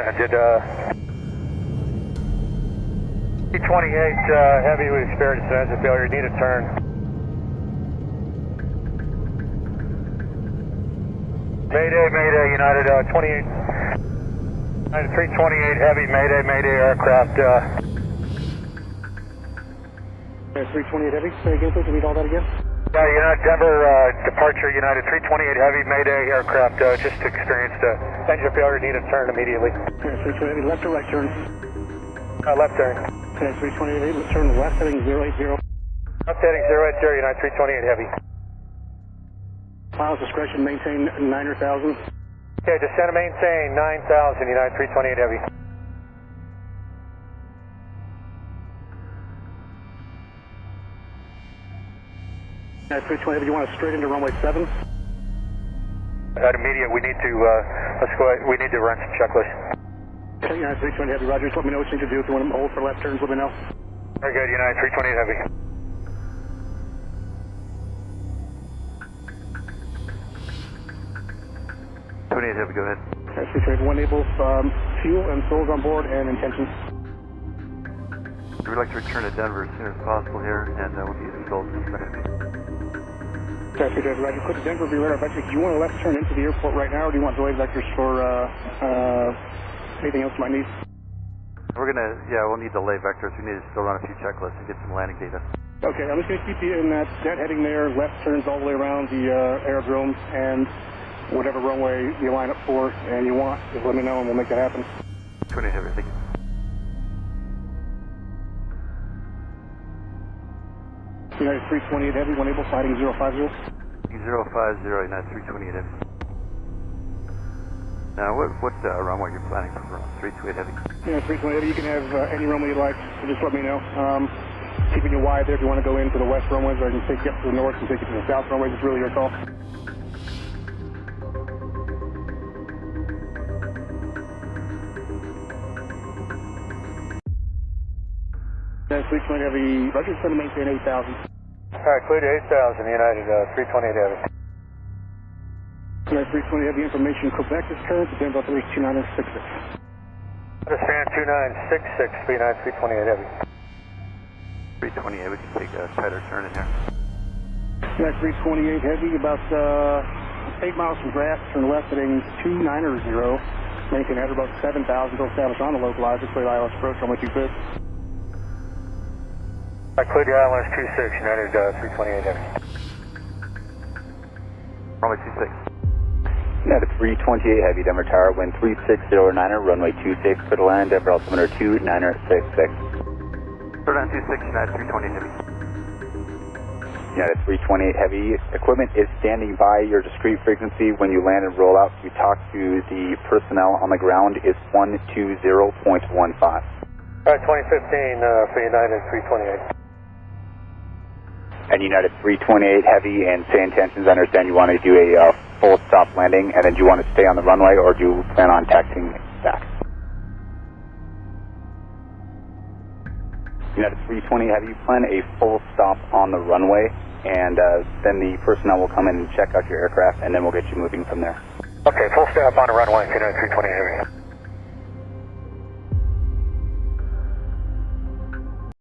Did T-28 Heavy, we experienced an engine failure, need a turn. Mayday, Mayday, United 28, United 328 Heavy, Mayday, Mayday aircraft. 328 Heavy, say again please, read all that again? Yeah, United Denver, departure, United 328 Heavy, Mayday aircraft, just experienced engine failure, need a turn immediately. 328 Heavy, left or right turn? Left turn. 328 Heavy, let's turn left heading 080. Left heading 080, United 328 Heavy. Miles discretion, maintain 9,000. Okay, descend and maintain 9,000, United 328 Heavy. United 320 Heavy, you want us straight into runway 7? At immediate, we need to, let's go ahead, we need to run some checklists. Okay, United 320 Heavy, roger, just let me know what you need to do. If you want to hold for left turns, let me know. Very good, United 328 Heavy. Heavy, go ahead. Okay, 328 Heavy, enable fuel and souls on board and intentions. We would like to return to Denver as soon as possible here, and we'll be using souls in front of you. Okay, 328 Roger, click to Denver, be radar vector. Do you want a left turn into the airport right now, or do you want delayed vectors for anything else you might need? We're gonna, we'll need delay vectors. We need to still run a few checklists and get some landing data. Okay, I'm just going to keep you in that heading there, left turns all the way around the aerodrome, and whatever runway you line up for and you want, just let me know and we'll make that happen. 28 Heavy, thank you. United 328 Heavy, one able, sliding 050. 050, United 328 Heavy. Now, what runway you're planning for 328 Heavy? United 328 Heavy, you can have any runway you like, so just let me know. Keeping you wide there if you want to go into the west runways, or I can take you up to the north and take you to the south runways, it's really your call. United 320 Heavy, roger, just going to maintain 8,000. Alright, clear to 8,000, United 328 Heavy. United 320 Heavy, information, Quebec is current, Denver 2966. Understand 2966 for United 328 Heavy. 328, we can take a tighter turn in here. United 328 Heavy, about 8 miles from grass, turn left heading 290. Maintain at about 7,000, go establish on the localizer, clear ILS approach, runway 26. I cleared your ILS 26, United 328 Heavy. Runway 26. United 328 Heavy, Denver Tower, wind 3609er, runway 26, clear to land, Denver altimeter 2966. Clear down 26, United 328 Heavy. United 328 Heavy, equipment is standing by your discrete frequency. When you land and roll out, you talk to the personnel on the ground, is 120.15. Alright, 2015 for United 328. And United 328 Heavy, and say intentions, I understand you want to do a full stop landing, and then do you want to stay on the runway, or do you plan on taxiing back? United 320 Heavy, you plan a full stop on the runway, and then the personnel will come in and check out your aircraft, and then we'll get you moving from there. Okay, full stop on the runway, United 328 Heavy.